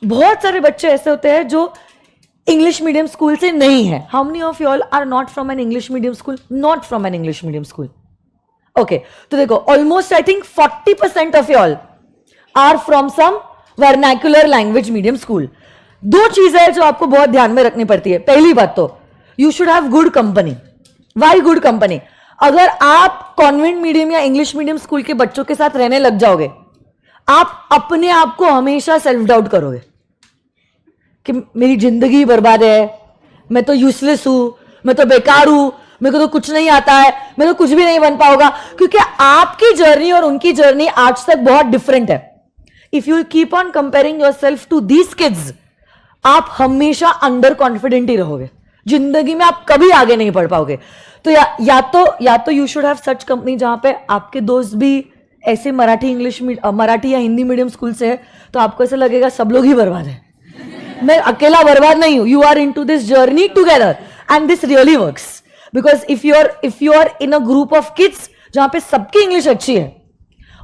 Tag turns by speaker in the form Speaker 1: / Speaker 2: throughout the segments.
Speaker 1: बहुत सारे बच्चे ऐसे होते हैं जो इंग्लिश मीडियम स्कूल से नहीं है. How many of you all are not from an English medium school? Not from an English medium school. Okay, तो देखो almost I think 40% of you all are from some vernacular language medium school. दो चीजें हैं जो आपको बहुत ध्यान में रखनी पड़ती है. पहली बात तो you should have good company. Why good company? अगर आप कॉन्वेंट मीडियम या इंग्लिश मीडियम स्कूल के बच्चों के साथ रहने लग जाओगे, आप अपने आप को हमेशा सेल्फ डाउट करोगे कि मेरी जिंदगी बर्बाद है, मैं तो यूजलेस हूं, मैं तो बेकार हूं, मेरे को तो कुछ नहीं आता है, मैं तो कुछ भी नहीं बन पाऊंगा. क्योंकि आपकी जर्नी और उनकी जर्नी आज तक बहुत डिफरेंट है. If you keep on comparing yourself to these kids, आप हमेशा अंडर कॉन्फिडेंट ही रहोगे. जिंदगी में आप कभी आगे नहीं बढ़ पाओगे. तो या तो you should have such company जहां पे आपके दोस्त भी ऐसे मराठी या हिंदी मीडियम स्कूल से है, तो आपको ऐसा लगेगा सब लोग ही बर्बाद है, मैं अकेला बर्बाद नहीं हूं. You are into this journey together and this really works. Because if you are in a group of kids जहां पे सबकी इंग्लिश अच्छी है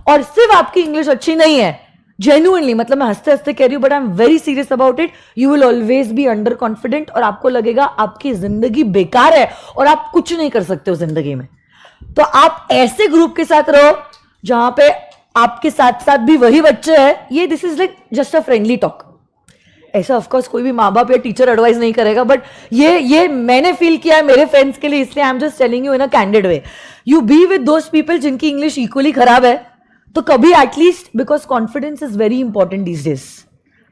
Speaker 1: और सिर्फ आपकी इंग्लिश अच्छी नहीं है, जेन्युइनली, मतलब मैं हंसते हंसते कह रही हूं but I am very serious about it, you will always be under confident और आपको लगेगा आपकी जिंदगी बेकार है और आप कुछ नहीं कर सकते हो जिंदगी में. तो आप ऐसे ग्रुप के साथ रहो जहां पे आपके साथ साथ भी वही बच्चे हैं. ये this is like just a friendly talk. ऐसा ऑफकोर्स कोई भी माँ बाप या टीचर एडवाइस नहीं करेगा, बट ये मैंने फील किया है मेरे फ्रेंड्स के लिए, इसलिए I am just telling you in a candid way. You be with those people जिनकी इंग्लिश इक्वली खराब है, तो कभी at least, because confidence is very important these days.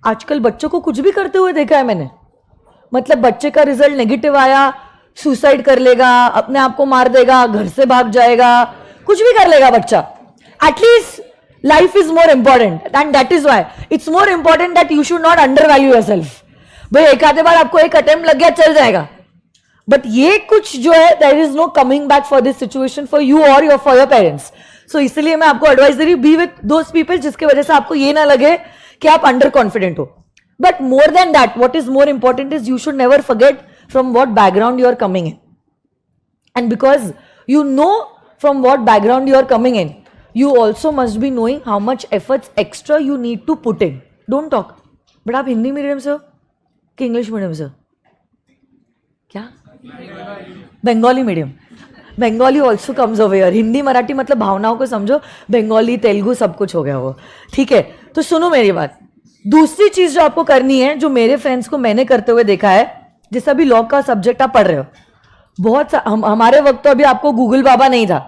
Speaker 1: आजकल बच्चों को कुछ भी करते हुए देखा है मैंने. मतलब बच्चे का रिजल्ट नेगेटिव आया, सुसाइड कर लेगा, अपने आप को मार देगा, घर से भाग जाएगा, कुछ भी कर लेगा बच्चा. At least life is more important and that is why it's more important that you should not undervalue yourself. भाई एक आधे बार आपको एक अटेम्प्ट लग गया, चल जाएगा, बट ये कुछ जो है there is no coming back for this situation for you or for your parents. So इसलिए मैं आपको एडवाइस दे रही हूँ, be with those people जिसके वजह से आपको ये ना लगे कि आप अंडर कॉन्फिडेंट हो. But more than that, what is more important is you should never forget from what background you are coming in. And because you know from what background you are coming in, you also must be knowing how much efforts extra you need to put in. Don't talk. But आप Hindi medium से हो कि English medium से हो? क्या? Bengali medium. Bengali also comes over here. Hindi Marathi मतलब भावनाओं को समझो, बंगाली तेलुगु सब कुछ हो गया वो. ठीक है, तो सुनो मेरी बात. दूसरी चीज जो आपको करनी है, जो मेरे फ्रेंड्स को मैंने करते हुए देखा है, जैसा भी लॉ का सब्जेक्ट आप पढ़ रहे हो, बहुत हमारे वक्त तो अभी आपको गूगल बाबा नहीं था.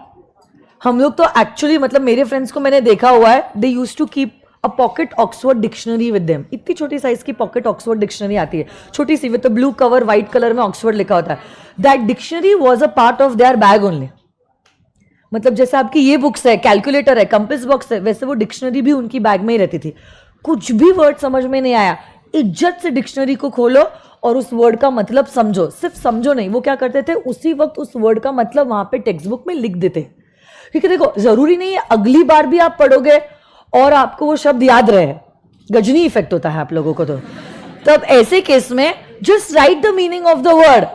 Speaker 1: हम लोग तो एक्चुअली, मतलब मेरे फ्रेंड्स को मैंने देखा हुआ है, they use to keep a pocket Oxford dictionary with them. इतनी छोटी साइज की पॉकेट ऑक्सफोर्ड डिक्शनरी आती है, छोटी सी, with blue cover, white colour में ऑक्सफोर्ड लिखा होता है. That dictionary was a part of their bag only. मतलब जैसे आपकी ये बुक्स है, कैलकुलेटर है, कंपास बॉक्स है, वैसे वो डिक्शनरी भी उनकी बैग में ही रहती थी. कुछ भी वर्ड समझ में नहीं आया, इज्जत से डिक्शनरी को खोलो और उस वर्ड का मतलब समझो. सिर्फ समझो नहीं, वो क्या करते थे, उसी वक्त उस वर्ड का मतलब वहां पे टेक्स्ट बुक में लिख देते. क्योंकि देखो, जरूरी नहीं है अगली बार भी आप पढ़ोगे और आपको वो शब्द याद रहे. गजनी इफेक्ट होता है आप लोगों को. तो तब ऐसे केस में just write the meaning of the word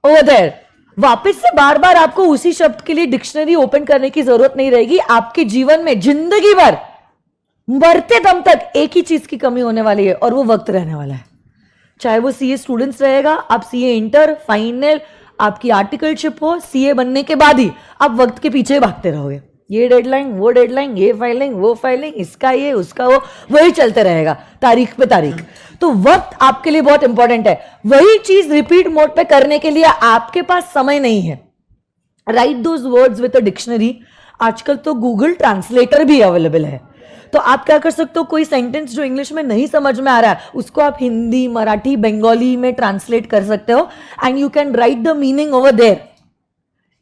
Speaker 1: over there. वापस से बार बार आपको उसी शब्द के लिए डिक्शनरी ओपन करने की जरूरत नहीं रहेगी. आपके जीवन में जिंदगी भर मरते दम तक एक ही चीज की कमी होने वाली है और वो वक्त रहने वाला है. चाहे वो सीए स्टूडेंट्स रहेगा, आप सीए इंटर, फाइनल, आपकी आर्टिकलशिप हो, सीए बनने के बाद ही आप वक्त के पीछे भागते रहोगे. ये डेडलाइन, वो डेडलाइन, ये फाइलिंग, वो फाइलिंग, इसका ये, उसका वो, वही चलते रहेगा तारीख पे तारीख. तो वक्त आपके लिए बहुत इंपॉर्टेंट है. वही चीज रिपीट मोड पे करने के लिए आपके पास समय नहीं है. Right those words with a dictionary. आजकल तो गूगल ट्रांसलेटर भी अवेलेबल है. तो आप क्या कर सकते हो, कोई सेंटेंस जो इंग्लिश में नहीं समझ में आ रहा है उसको आप हिंदी, मराठी, बंगाली में ट्रांसलेट कर सकते हो and you can write the meaning over there.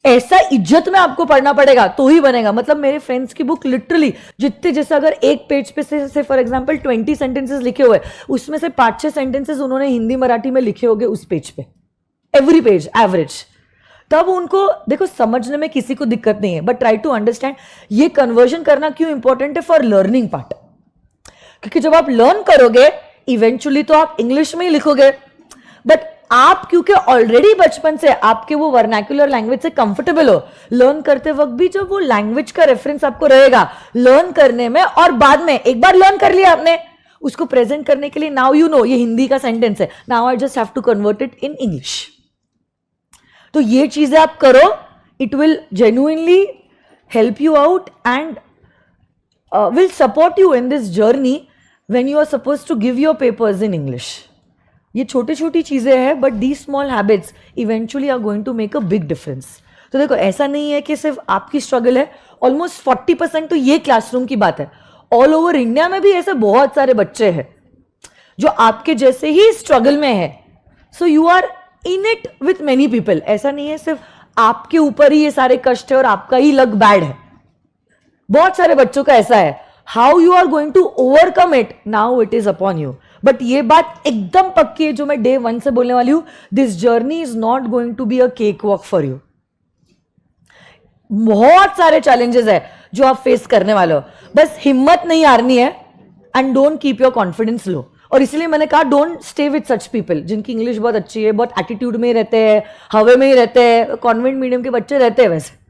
Speaker 1: ऐसा इज्जत में आपको पढ़ना पड़ेगा तो ही बनेगा. मतलब मेरे फ्रेंड्स की बुक लिटरली जितने, जैसे अगर एक पेज पे से फॉर एग्जांपल 20 सेंटेंसेस लिखे हुए, उसमें से 5-6 सेंटेंसेस उन्होंने हिंदी मराठी में लिखे होंगे उस पेज पे, एवरी पेज एवरेज. तब उनको देखो, समझने में किसी को दिक्कत नहीं है, बट ट्राई टू अंडरस्टैंड. ये कन्वर्जन करना क्यों इंपॉर्टेंट है? For learning part. क्योंकि जब आप लर्न करोगे इवेंचुअली तो आप इंग्लिश में ही लिखोगे, बट आप क्योंकि ऑलरेडी बचपन से आपके वो वर्नैक्युलर लैंग्वेज से कंफर्टेबल हो, लर्न करते वक्त भी जब वो लैंग्वेज का रेफरेंस आपको रहेगा लर्न करने में, और बाद में एक बार लर्न कर लिया आपने, उसको प्रेजेंट करने के लिए नाउ यू नो ये हिंदी का सेंटेंस है, now I just have to convert it in English. तो ये चीजें आप करो, it will genuinely help you out and will support you in this journey when you are supposed to give your papers in English. ये छोटी छोटी चीज़ें हैं but these small habits eventually are going to make a big difference. तो देखो ऐसा नहीं है कि सिर्फ आपकी स्ट्रगल है, ऑलमोस्ट 40% तो ये क्लासरूम की बात है. ऑल ओवर इंडिया में भी ऐसे बहुत सारे बच्चे हैं जो आपके जैसे ही स्ट्रगल में है. So you are in it with many people. ऐसा नहीं है सिर्फ आपके ऊपर ही ये सारे कष्ट है और आपका ही लक बैड है. बहुत सारे बच्चों का ऐसा है. How you are going to overcome it, now it is upon you. But ये बात एकदम पक्की है जो मैं डे 1 से बोलने वाली हूं, this journey is not going to be a cakewalk for you. बहुत सारे चैलेंजेस है जो आप फेस करने वाले हो, बस हिम्मत नहीं हारनी है and don't keep your confidence low. और इसलिए मैंने कहा don't stay with such people जिनकी इंग्लिश बहुत अच्छी है, बहुत एटीट्यूड में ही रहते हैं, हवे में ही रहते हैं. कॉन्वेंट मीडियम के बच्चे रहते हैं वैसे,